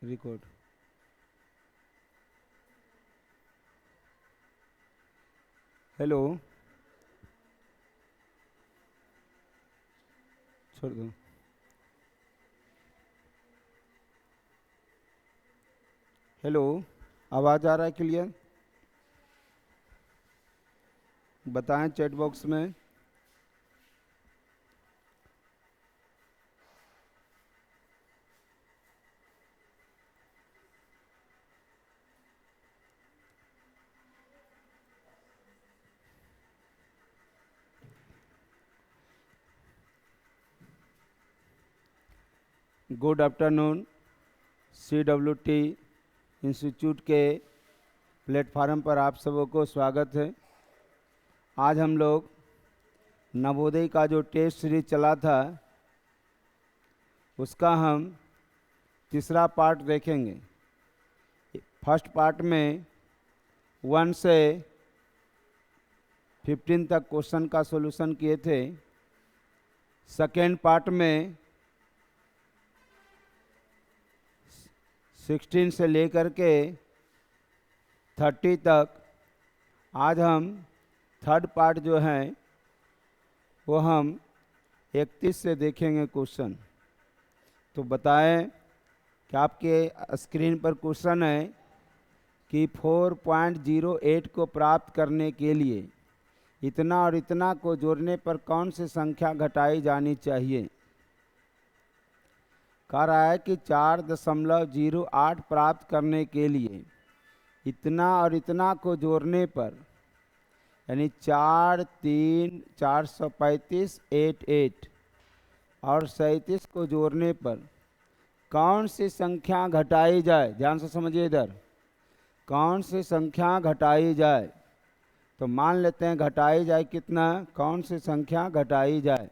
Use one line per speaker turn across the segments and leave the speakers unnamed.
Record. Hello, छोड़ दो। Hello, आवाज़ आ रहा है क्लियर? बताएं चैट बॉक्स में। Good afternoon. CWT इंस्टीट्यूट के प्लेटफार्म पर आप सबों को स्वागत है। आज हम लोग नवोदय का जो टेस्ट सीरीज चला था उसका हम तीसरा पार्ट देखेंगे। फर्स्ट पार्ट में 1 से 15 तक क्वेश्चन का सॉल्यूशन किए थे। सेकेंड पार्ट में 16 से लेकर के 30 तक। आज हम थर्ड पार्ट जो है वो हम 31 से देखेंगे क्वेश्चन। तो बताएं कि आपके स्क्रीन पर क्वेश्चन है कि 4.08 को प्राप्त करने के लिए इतना और इतना को जोड़ने पर कौन सी संख्या घटाई जानी चाहिए। कह रहा है कि 4.08 प्राप्त करने के लिए इतना और इतना को जोड़ने पर यानी 4 3 435 88 और 37 को जोड़ने पर कौन सी संख्या घटाई जाए। ध्यान से समझिए इधर, कौन सी संख्या घटाई जाए। तो मान लेते हैं घटाई जाए कितना, कौन सी संख्या घटाई जाए।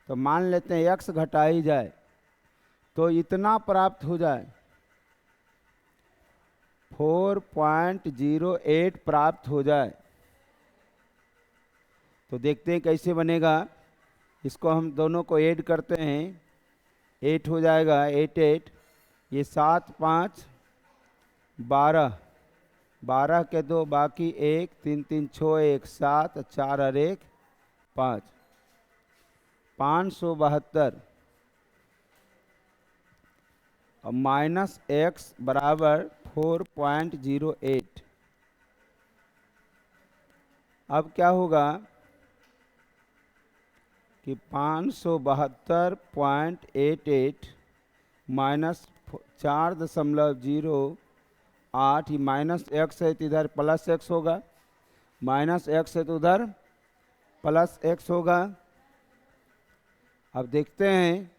तो मान लेते हैं x घटाई जाए तो इतना प्राप्त हो जाए, 4.08 प्राप्त हो जाए। तो देखते हैं कैसे बनेगा। इसको हम दोनों को ऐड करते हैं, 8 हो जाएगा, 8 8 ये 7 5 12, 12 के 2 बाकी 1 3 3 6 1 7 4 और 1 5, 572 और माइनस x बराबर 4.08। अब क्या होगा कि 572.88 माइनस 4.08, माइनस एक्स है तो इधर प्लस एक्स होगा, माइनस एक्स है तो उधर प्लस एक्स होगा। अब देखते हैं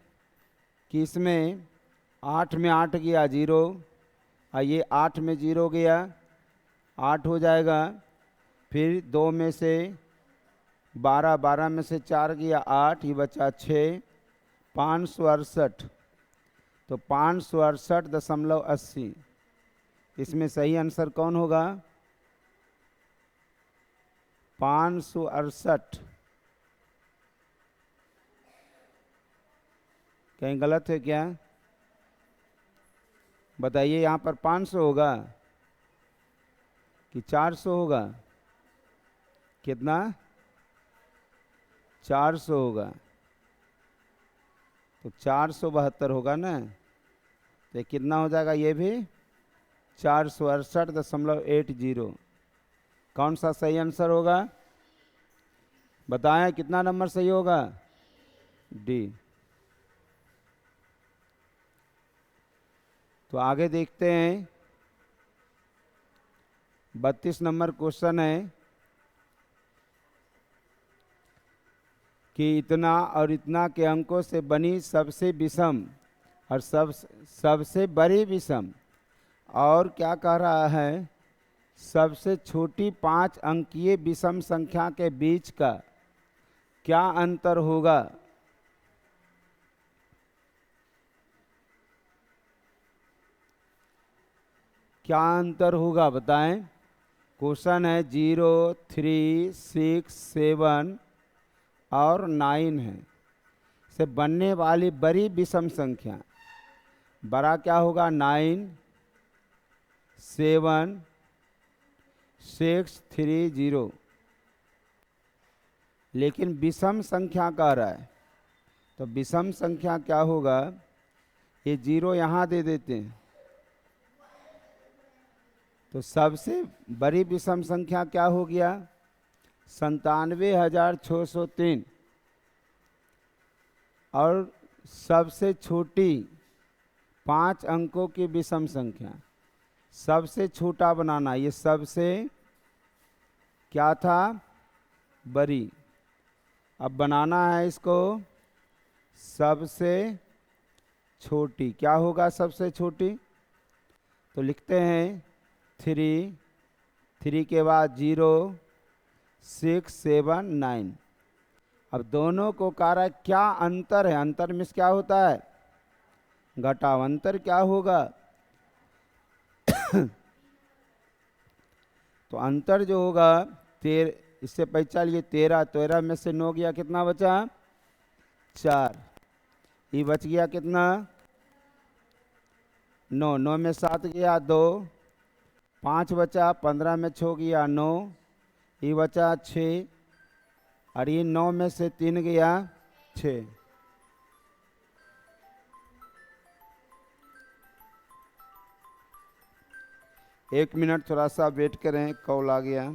कि इसमें 8 में 8 गया 0 और ये 8 में 0 गया 8 हो जाएगा। फिर 2 में से 12, 12 में से 4 गया 8, ये बचा 6, 568। तो 568.80। इसमें सही आंसर कौन होगा? 568। कहीं गलत है क्या? बताइए, यहाँ पर 500 होगा कि 400 होगा? कितना? 400 होगा। तो 472 होगा ना। तो ये कितना हो जाएगा? ये भी 468.80। कौन सा सही आंसर होगा? बताएं कितना नंबर सही होगा? डी। तो आगे देखते हैं। 32 नंबर क्वेश्चन है कि इतना और इतना के अंकों से बनी सबसे विषम और सबसे बड़ी विषम, और क्या कह रहा है, सबसे छोटी 5 अंकीय विषम संख्या के बीच का क्या अंतर होगा। क्या अंतर होगा बताएं। क्वेश्चन है 0 3 6 7 और 9 है से बनने वाली बड़ी विषम संख्या। बड़ा क्या होगा 9 7 6 3 0, लेकिन विषम संख्या कह रहा है, तो विषम संख्या क्या होगा, ये 0 यहाँ दे देते हैं, तो सबसे बड़ी विषम संख्या क्या हो गया 97,603, और सबसे छोटी 5 अंकों की विषम संख्या, सबसे छोटा बनाना, ये सबसे क्या था बड़ी, अब बनाना है इसको सबसे छोटी, क्या होगा सबसे छोटी, तो लिखते हैं 3 के बाद 0 6 7 9। अब दोनों को कारक क्या अंतर है, अंतर में क्या होता है घटाव, अंतर क्या होगा तो अंतर जो होगा इससे पहले चलिए 13 में से 9 गया, कितना बचा 4, ये बच गया कितना 9 में 7 गया 2, 5 बचा, 15 में 6 गया 9, ये बचा 6, और ये 9 में से 3 गया 6। एक मिनट थोड़ा सा वेट करें, कॉल आ गया।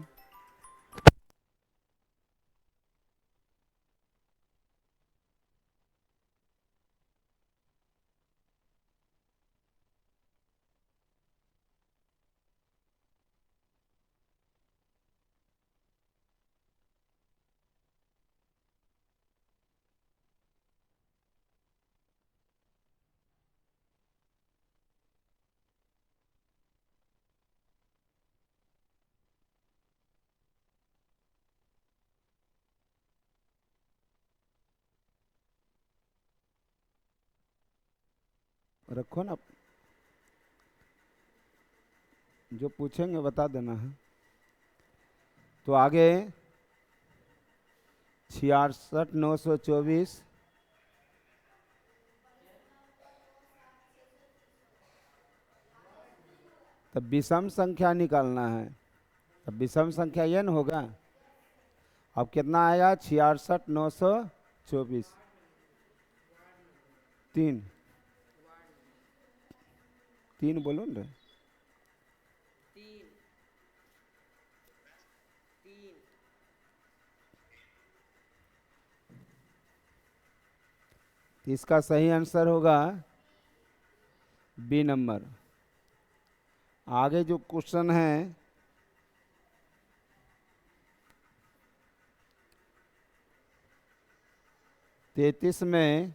रखो ना, जो पूछेंगे बता देना है। तो आगे 66,924, तब विषम संख्या निकालना है, तब विषम संख्या ये न होगा। अब कितना आएगा 66,924, 3 बोलो ना, इसका सही आंसर होगा बी नंबर। आगे जो क्वेश्चन है 33 में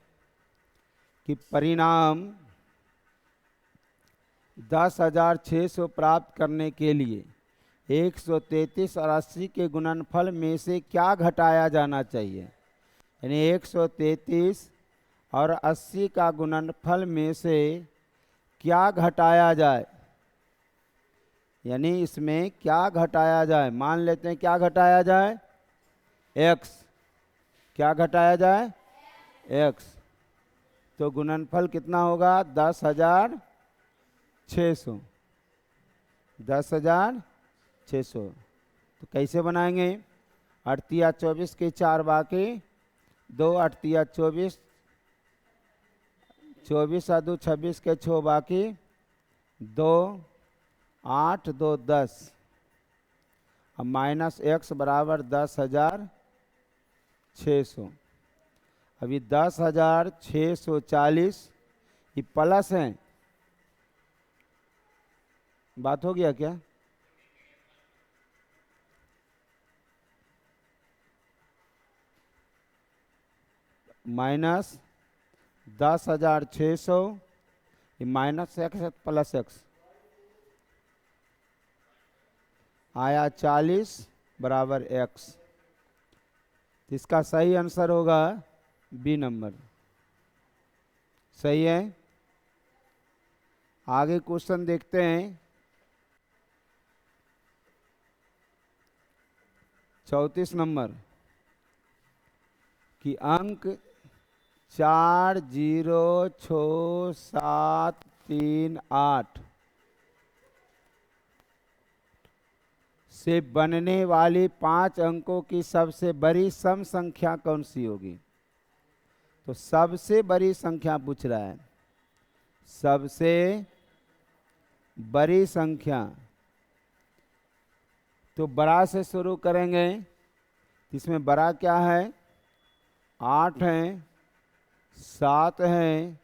कि परिणाम 10,600 प्राप्त करने के लिए 133 और 80 के गुणनफल में से क्या घटाया जाना चाहिए, यानी 133 और 80 का गुणनफल में से क्या घटाया जाए, यानी इसमें क्या घटाया जाए। मान लेते हैं क्या घटाया जाए x, क्या घटाया जाए x, तो गुणनफल कितना होगा 10,600, 10,600। तो कैसे बनाएंगे, 8 के 4 बाकी 2, 8 24, 24 और 2 26 के 6 बाकी 2, 8 2 10, अब माइनस x बराबर 10,600। अभी 10,640 ये प्लस है, बात हो गया क्या, minus 10,600 minus x plus x आया 40 बराबर एक्स। इसका सही आंसर होगा बी नंबर, सही है। आगे क्वेश्चन देखते हैं 34 नंबर कि अंक 4063738 से बनने वाली 5 अंकों की सबसे बड़ी सम संख्या कौन सी होगी? तो सबसे बड़ी संख्या पूछ रहा है, सबसे बड़ी संख्या। तो बड़ा से शुरू करेंगे, इसमें बड़ा क्या है? 8 है, 7 है,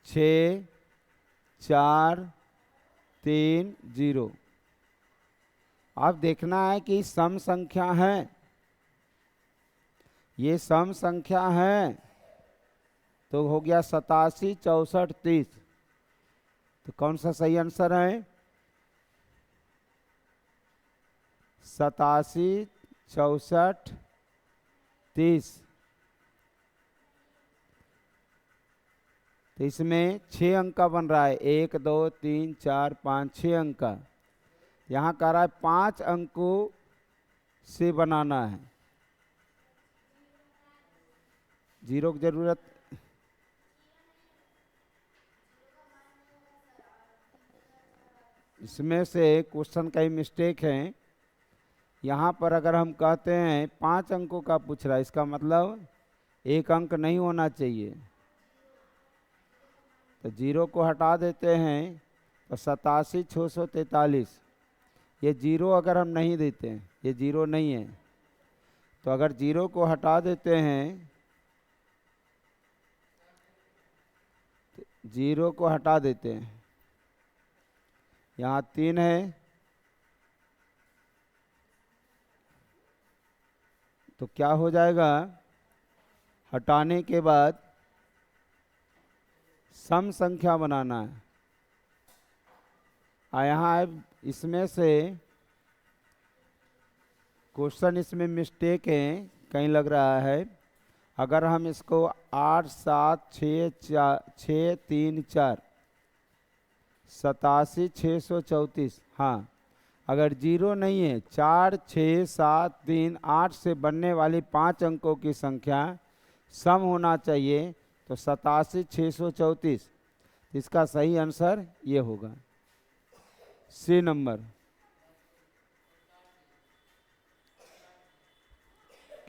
6, 4, 3, 0। अब देखना है कि सम संख्या है, ये सम संख्या है। तो हो गया 87, 64, 30। तो कौन सा सही आंसर है? 87, 64, 30। तो इसमें 6 अंक का बन रहा है, 1 2 3 4 5 6 अंक का। यहाँ कह रहा है 5 अंकों से बनाना है, 0 की जरूरत। इसमें से क्वेश्चन का ही मिस्टेक है। यहाँ पर अगर हम कहते हैं 5 अंकों का पूछ रहा है, इसका मतलब 1 अंक नहीं होना चाहिए। तो 0 को हटा देते हैं, तो 87, 643। ये 0 अगर हम नहीं देते हैं, ये 0 नहीं है, तो अगर 0 को हटा देते हैं, 0 को हटा देते हैं, यहाँ 3 है, तो क्या हो जाएगा? हटाने के बाद सम संख्या बनाना है। यहाँ इसमें से क्वेश्चन इसमें मिस्टेक है, कहीं लग रहा है। अगर हम इसको 8 7 6 3 4 87 634, हाँ, अगर 0 नहीं है, 4 6 7 3 8 से बनने वाली 5 अंकों की संख्या सम होना चाहिए। तो 87 634, इसका सही आंसर ये होगा, सी नंबर।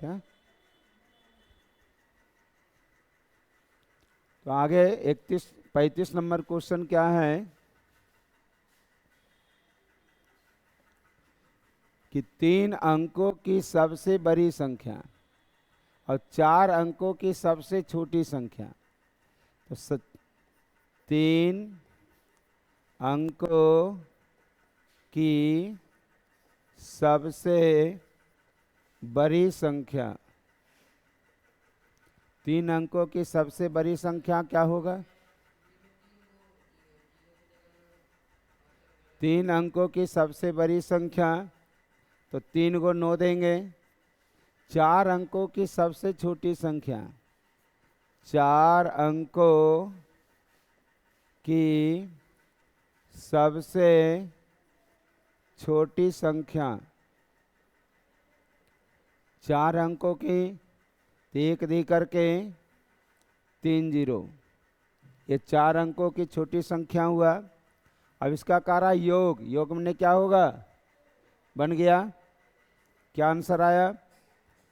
क्या? तो आगे 35 नंबर क्वेश्चन क्या है कि 3 अंकों की सबसे बड़ी संख्या और 4 अंकों की सबसे छोटी संख्या। तो 3 अंकों की सबसे बड़ी संख्या, 3 अंकों की सबसे बड़ी संख्या क्या होगा? 3 अंकों की सबसे बड़ी संख्या, तो 3 को 9 देंगे। 4 अंकों की सबसे छोटी संख्या, 4 अंकों की सबसे छोटी संख्या, 4 अंकों की, 1 दी करके 3 0, ये 4 अंकों की छोटी संख्या हुआ। अब इसका कह योग, योग में क्या होगा? बन गया, क्या आंसर आया?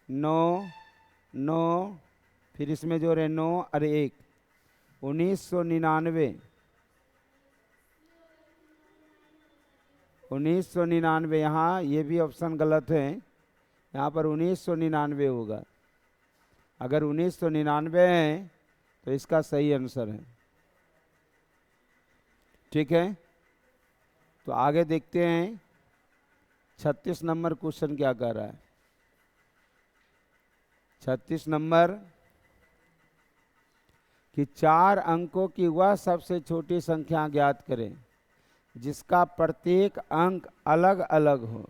9 9, फिर इसमें जोड़े 9 और 1, 1999। 1999, यहाँ ये भी ऑप्शन गलत है, यहाँ पर 1999 होगा। अगर 1999 है तो इसका सही आंसर है। ठीक है, तो आगे देखते हैं 36 नंबर क्वेश्चन क्या कर रहा है। 36 नंबर कि 4 अंकों की वह सबसे छोटी संख्या ज्ञात करें जिसका प्रत्येक अंक अलग अलग हो।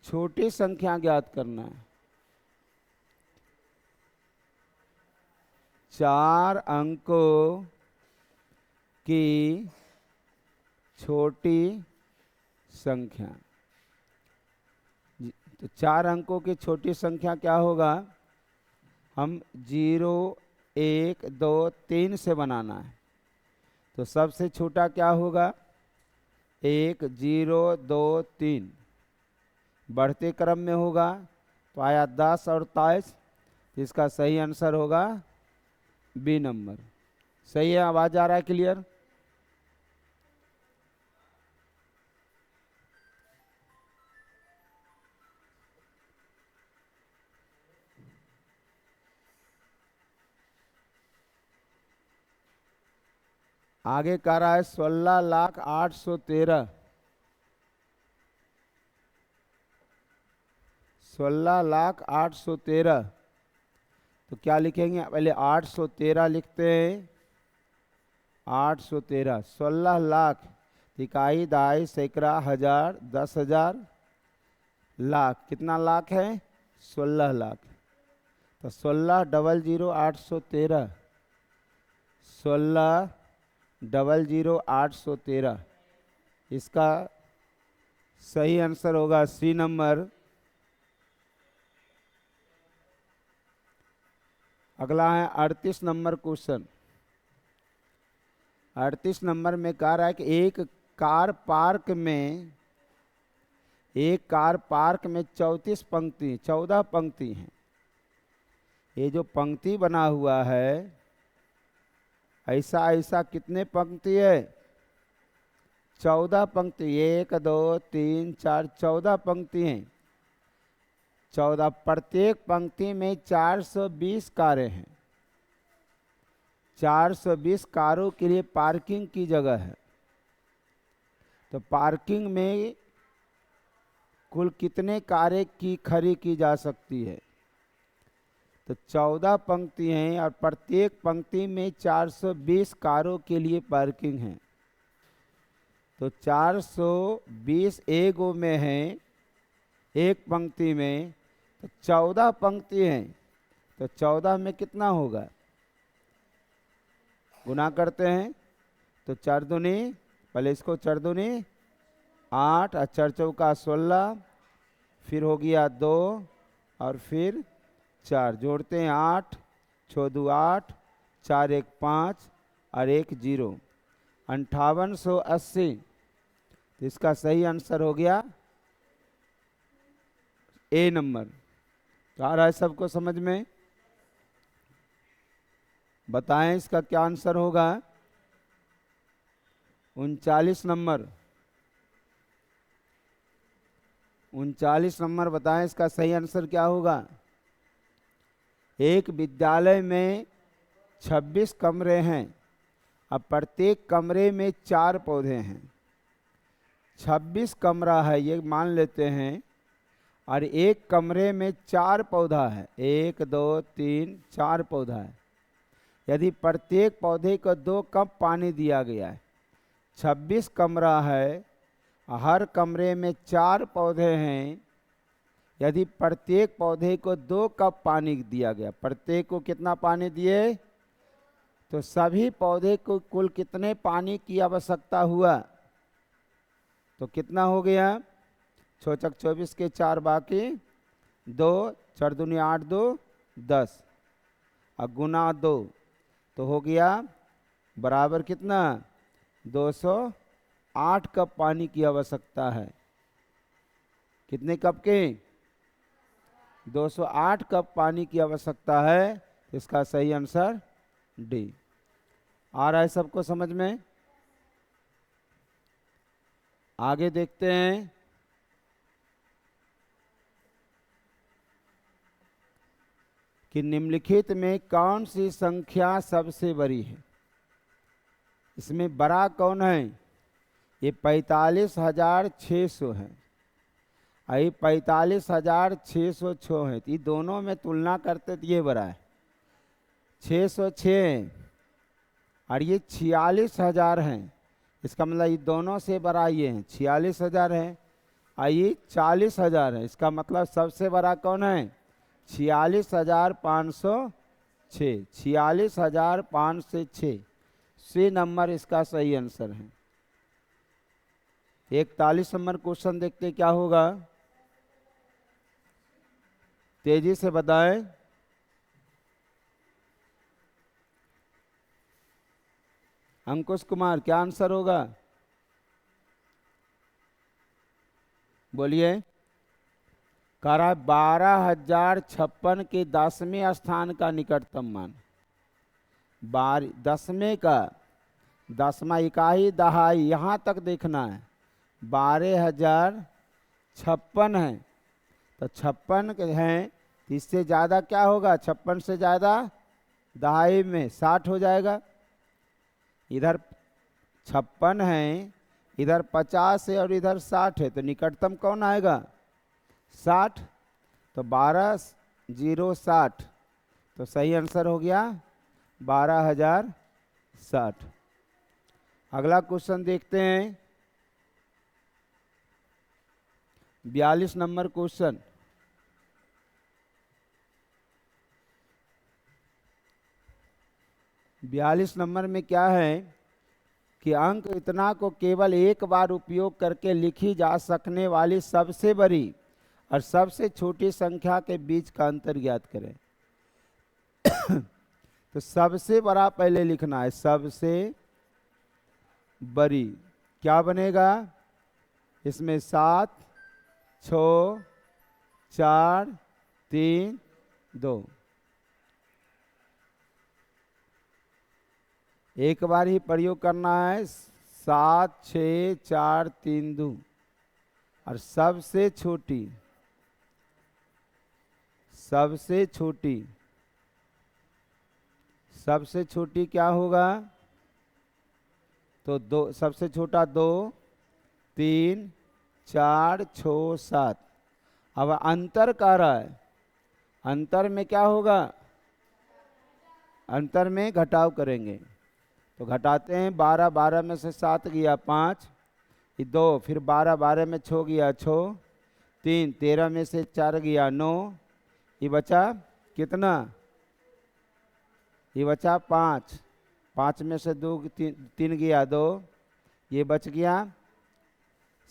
छोटी संख्या ज्ञात करना है। 4 अंकों की छोटी संख्या, तो 4 अंकों की छोटी संख्या क्या होगा? हम 0 1 2 3 से बनाना है। तो सबसे छोटा क्या होगा? 1 0 2 3। बढ़ते क्रम में होगा तो आया 10 और 23। इसका सही आंसर होगा बी नंबर। सही है? आवाज आ रहा है क्लियर? आगे कह रहा है 16,813। 16,813। तो क्या लिखेंगे? पहले 813 लिखते हैं। 813। 16 लाख, इकाई, दहाई, सैकड़ा, हजार, 10,000, लाख। कितना लाख है? 16 लाख। तो 16,00,813। 16,00,813। इसका सही आंसर होगा सी नंबर। अगला है 38 नंबर क्वेश्चन। 38 नंबर में कह रहा है कि एक कार पार्क में 14 पंक्ति हैं। ये जो पंक्ति बना हुआ है, ऐसा ऐसा कितने पंक्ति है? 14 पंक्ति। 1 2 3 4 14 पंक्ति हैं। 14। प्रत्येक पंक्ति में 420 कारें हैं। 420 कारों के लिए पार्किंग की जगह है। तो पार्किंग में कुल कितने कारें की खड़ी की जा सकती है? तो 14 पंक्ति हैं और प्रत्येक पंक्ति में 420 कारों के लिए पार्किंग है। तो 420 एगो में है, एक पंक्ति में। तो 14 पंक्ति हैं, तो 14 में कितना होगा? गुना करते हैं तो 4 दूनी, पहले इसको 4 दूनी 8 और 4 चौका 16, फिर हो गया 2 और फिर 4, जोड़ते हैं 8 6 2 8, 4 1 5 और 1 0, 5880। तो इसका सही आंसर हो गया ए नंबर। तो आ रहा है सबको समझ में? बताएं इसका क्या आंसर होगा? 39 नंबर। 39 नंबर बताएं इसका सही आंसर क्या होगा? एक विद्यालय में 26 कमरे हैं। अब प्रत्येक कमरे में 4 पौधे हैं। 26 कमरा है ये मान लेते हैं, और एक कमरे में 4 पौधा है। 1 2 3 4 पौधा है। यदि प्रत्येक पौधे को 2 कप पानी दिया गया है, 26 कमरा है, हर कमरे में 4 पौधे हैं। यदि प्रत्येक पौधे को 2 कप पानी दिया गया, प्रत्येक को कितना पानी दिए? तो सभी पौधे को कुल कितने पानी की आवश्यकता हुआ? तो कितना हो गया? 6 × 24 के 4 बाकी 2, 4 दूनी 8 2 10 और गुना 2, तो हो गया बराबर कितना? 208 कप पानी की आवश्यकता है। कितने कप के? 208 कप पानी की आवश्यकता है। इसका सही आंसर डी। आ रहा है सबको समझ में? आगे देखते हैं। कि निम्नलिखित में कौन सी संख्या सबसे बड़ी है? इसमें बड़ा कौन है? ये 45,600 है, ये 45,606 है। ये दोनों में तुलना करते तो ये बड़ा है, 606, और ये 46,000 है। इसका मतलब ये दोनों से बड़ा ये है, 46,000 है, और ये 40,000 है। इसका मतलब सबसे बड़ा कौन है? 46,506। 46,506 सी नंबर इसका सही आंसर है। 41 नंबर क्वेश्चन देखते क्या होगा, तेजी से बताएं। अंकुश कुमार क्या आंसर होगा? बोलिए। कह रहा है 12,056 के 10वें स्थान का निकटतम मान। 10वें का 10वां इकाई दहाई यहां तक देखना है। 12,056 है तो 56 है, इससे ज्यादा क्या होगा? 56 से ज्यादा दहाई में 60 हो जाएगा। इधर 56 है, इधर 50 है और इधर 60 है, तो निकटतम कौन आएगा? 60। तो 12,060 तो सही आंसर हो गया 12,060। अगला क्वेश्चन देखते हैं, 42 नंबर क्वेश्चन। 42 नंबर में क्या है कि अंक इतना को केवल एक बार उपयोग करके लिखी जा सकने वाली सबसे बड़ी और सबसे छोटी संख्या के बीच का अंतर ज्ञात करें। तो सबसे बड़ा पहले लिखना है, सबसे बड़ी क्या बनेगा? इसमें 7, 6, 4, 3, 2। एक बार ही प्रयोग करना है। 7, 6, 4, 3, 2। और सबसे छोटी, सबसे छोटी, सबसे छोटी क्या होगा? तो 2, सबसे छोटा 2, 3, 4, 6, 7। अब अंतर कह रहा है, अंतर में क्या होगा? अंतर में घटाव करेंगे। तो घटाते हैं, 12, 12 में से 7 गया 5, 2, फिर 12, 12 में 6 गया 6, 3, 13 में से 4 गया 9, ये बचा कितना? ये बचा 5, 5 में से 2, 3 गया 2, ये बच गया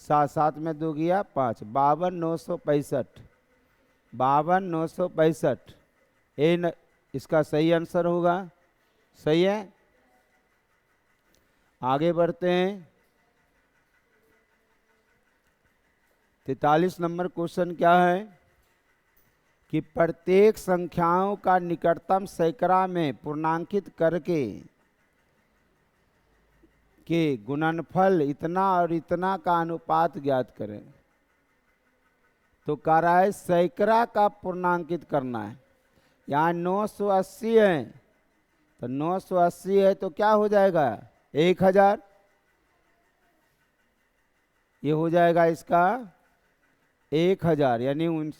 7, 7 में 2 गया 5, 52,965। 52,965 इसका सही आंसर होगा। सही है। आगे बढ़ते हैं, 43 नंबर क्वेश्चन क्या है कि प्रत्येक संख्याओं का निकटतम सैकड़ा में पूर्णांकित करके के गुणनफल इतना और इतना का अनुपात ज्ञात करें। तो कह रहा है सैकड़ा का पूर्णांकित करना है। यहाँ 980 है, तो 980 है तो क्या हो जाएगा? 1000। ये हो जाएगा इसका 1000, यानी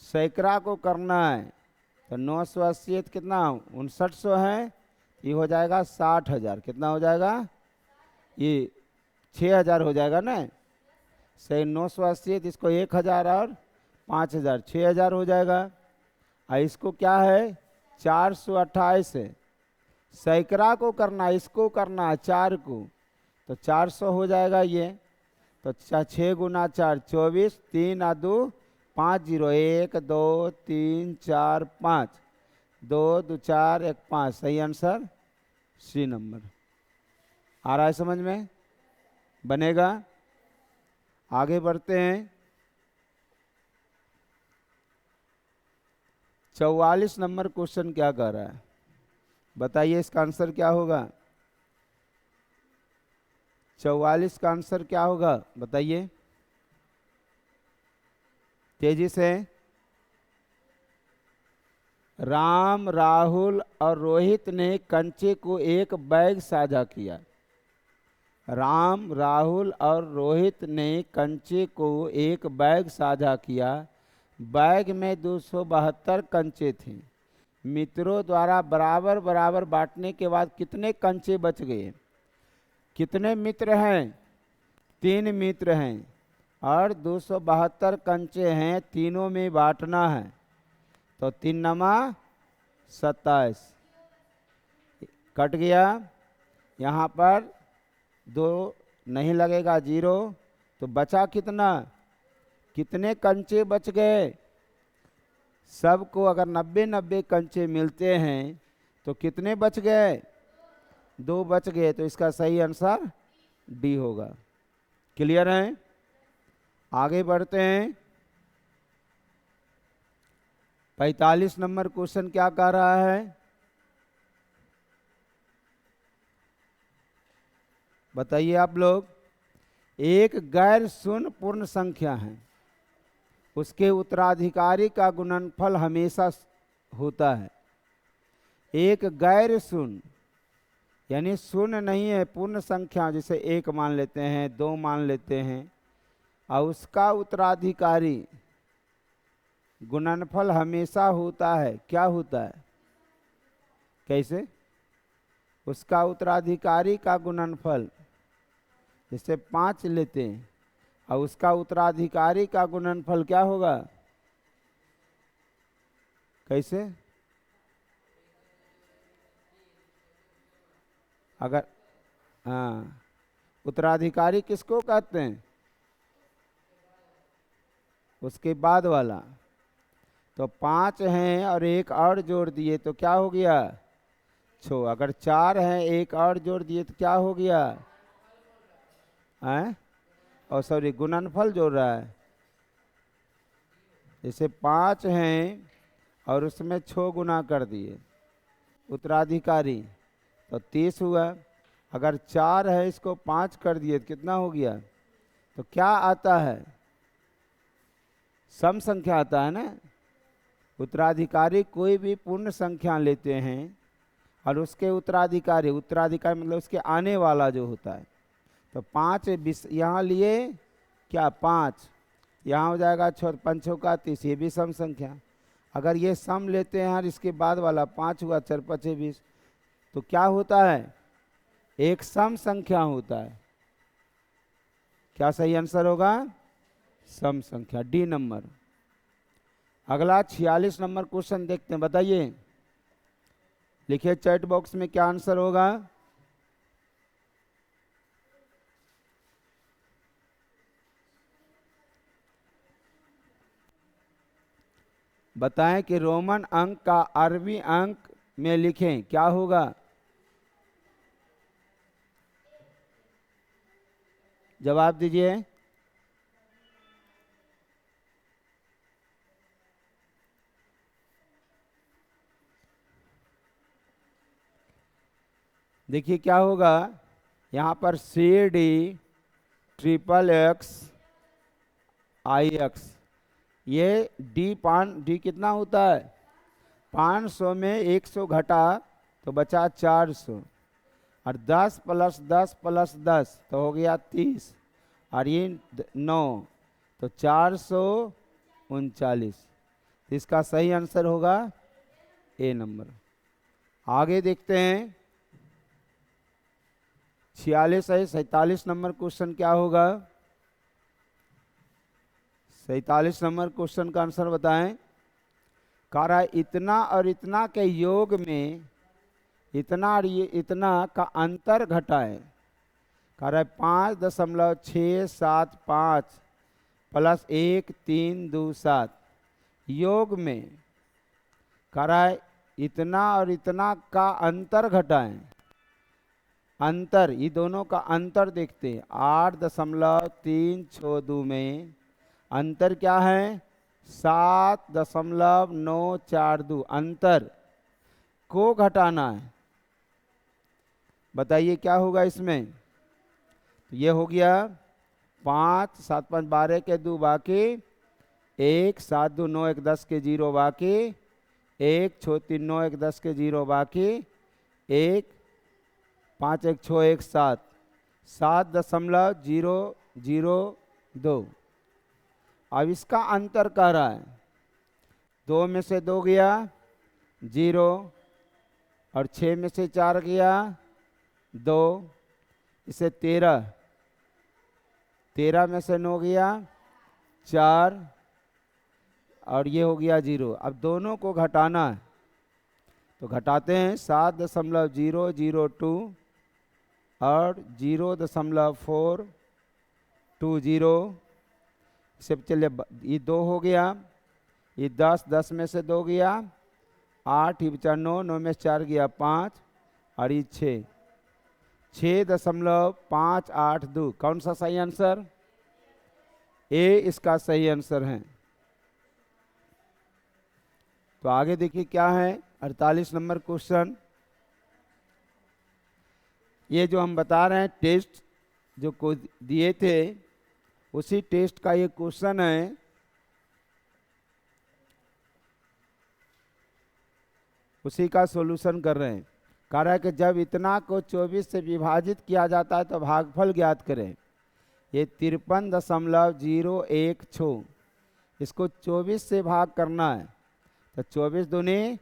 सैकड़ा को करना है तो 980 कितना? 5900 है, ये हो जाएगा 60,000। कितना हो जाएगा? ये 6000 हो जाएगा ना। सही, 980 इसको 1000 और 5000, 6000 हो जाएगा। और इसको क्या है? 428 है। सैकड़ा को करना है, इसको करना है 4 को, तो 400 हो जाएगा ये। तो 6 गुना 4 24, 3 और 2 5, 0 1 2 3 4 5, 2 2 4 1 5। सही आंसर सी नंबर। आ रहा है समझ में? बनेगा। आगे बढ़ते हैं, 44 नंबर क्वेश्चन क्या कह रहा है? बताइए इसका आंसर क्या होगा? 44 का आंसर क्या होगा बताइए तेजी से। राम, राहुल और रोहित ने कंचे को एक बैग साझा किया। राम, राहुल और रोहित ने कंचे को एक बैग साझा किया। बैग में 272 कंचे थे। मित्रों द्वारा बराबर बराबर बांटने के बाद कितने कंचे बच गए? कितने मित्र हैं? 3 मित्र हैं और 272 कंचे हैं, तीनों में बांटना है। तो 3 नमा 27 कट गया। यहाँ पर 2 नहीं लगेगा, 0। तो बचा कितना? कितने कंचे बच गए? सबको अगर 90-90 कंचे मिलते हैं तो कितने बच गए? 2 बच गए, तो इसका सही आंसर डी होगा। क्लियर है? आगे बढ़ते हैं। 45 नंबर क्वेश्चन क्या कह रहा है, बताइए आप लोग। एक गैर शून्य पूर्ण संख्या है, उसके उत्तराधिकारी का गुणनफल हमेशा होता है। एक गैर शून्य यानी शून्य नहीं है, पूर्ण संख्या, जैसे 1 मान लेते हैं, 2 मान लेते हैं, और उसका उत्तराधिकारी गुणनफल हमेशा होता है। क्या होता है? कैसे? उसका उत्तराधिकारी का गुणनफल, जैसे 5 लेते हैं और उसका उत्तराधिकारी का गुणनफल क्या होगा? कैसे? अगर हाँ, उत्तराधिकारी किसको कहते हैं? उसके बाद वाला। तो 5 हैं और 1 और जोड़ दिए तो क्या हो गया? 6। अगर 4 हैं, 1 और जोड़ दिए तो क्या हो गया? और सॉरी, गुणनफल जोड़ रहा है। जैसे 5 हैं और उसमें 6 गुना कर दिए उत्तराधिकारी, तो 30 हुआ। अगर 4 है, इसको 5 कर दिए तो कितना हो गया? तो क्या आता है? सम संख्या आता है ना। उत्तराधिकारी कोई भी पूर्ण संख्या लेते हैं और उसके उत्तराधिकारी मतलब उसके आने वाला जो होता है, तो 5 यहाँ लिए क्या? 5 यहाँ हो जाएगा, 5 का 30, ये भी सम संख्या। अगर ये सम लेते हैं और इसके बाद वाला 5 हुआ, 4 5 20, तो क्या होता है? एक सम संख्या होता है। क्या सही आंसर होगा? सम संख्या, डी नंबर। अगला 46 नंबर क्वेश्चन देखते हैं, बताइए। लिखिए चैट बॉक्स में क्या आंसर होगा। बताएं कि रोमन अंक का अरबी अंक में लिखें, क्या होगा? जवाब दीजिए। देखिए क्या होगा, यहाँ पर CD XXX IX, ये डी कितना होता है? 500 में 100 घटा तो बचा 400, और 10 + 10 + 10 तो हो गया 30, और ये 9, तो 439। इसका सही आंसर होगा ए नंबर। आगे देखते हैं। 46 है, 47 नंबर क्वेश्चन क्या होगा? 47 नंबर क्वेश्चन का आंसर बताएं। कह रहा है इतना और इतना के योग में इतना और ये इतना का अंतर घटाएं। कह रहा है 5.675 + 1 3 2 7 योग में। कह रहा है इतना और इतना का अंतर घटाएं। अंतर, ये दोनों का अंतर देखते हैं। 8.362 में अंतर क्या है? 7.942। अंतर को घटाना है। बताइए क्या होगा इसमें? तो ये हो गया 5 7 5 12 के 2 बाकी, 1 7 2 9 1 10 के 0 बाकी, 1 6 3 9 1 10 के 0 बाकी, 1 5 1 6 1 7 7.002। अब इसका अंतर कह रहा है, 2 में से 2 गया 0, और 6 में से 4 गया 2, इसे 13 में से 9 गया 4, और ये हो गया 0। अब दोनों को घटाना है, तो घटाते हैं। 7.002 और 0.420। इससे चलिए, ये 2 हो गया, ये 10 में से 2 गया 8, ये बचा 9 में से 4 गया 5, और ये 6। 6.582। कौन सा सही आंसर? ए इसका सही आंसर है। तो आगे देखिए क्या है 48 नंबर क्वेश्चन। ये जो हम बता रहे हैं टेस्ट जो को दिए थे उसी टेस्ट का ये क्वेश्चन है। उसी का सॉल्यूशन कर रहे हैं। कह रहा है कि जब इतना को 24 से विभाजित किया जाता है तो भागफल ज्ञात करें। ये 53.016, इसको 24 से भाग करना है तो 24 दूनी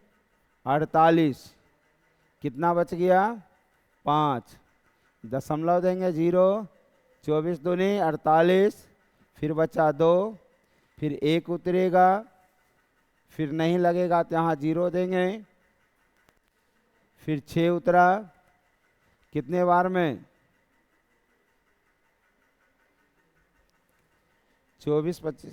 48, कितना बच गया 5, दशमलव देंगे 0, 24 दूनी 48, फिर बचा 2, फिर 1 उतरेगा, फिर नहीं लगेगा तो यहाँ 0 देंगे, फिर 6 उतरा, कितने बार में 24 25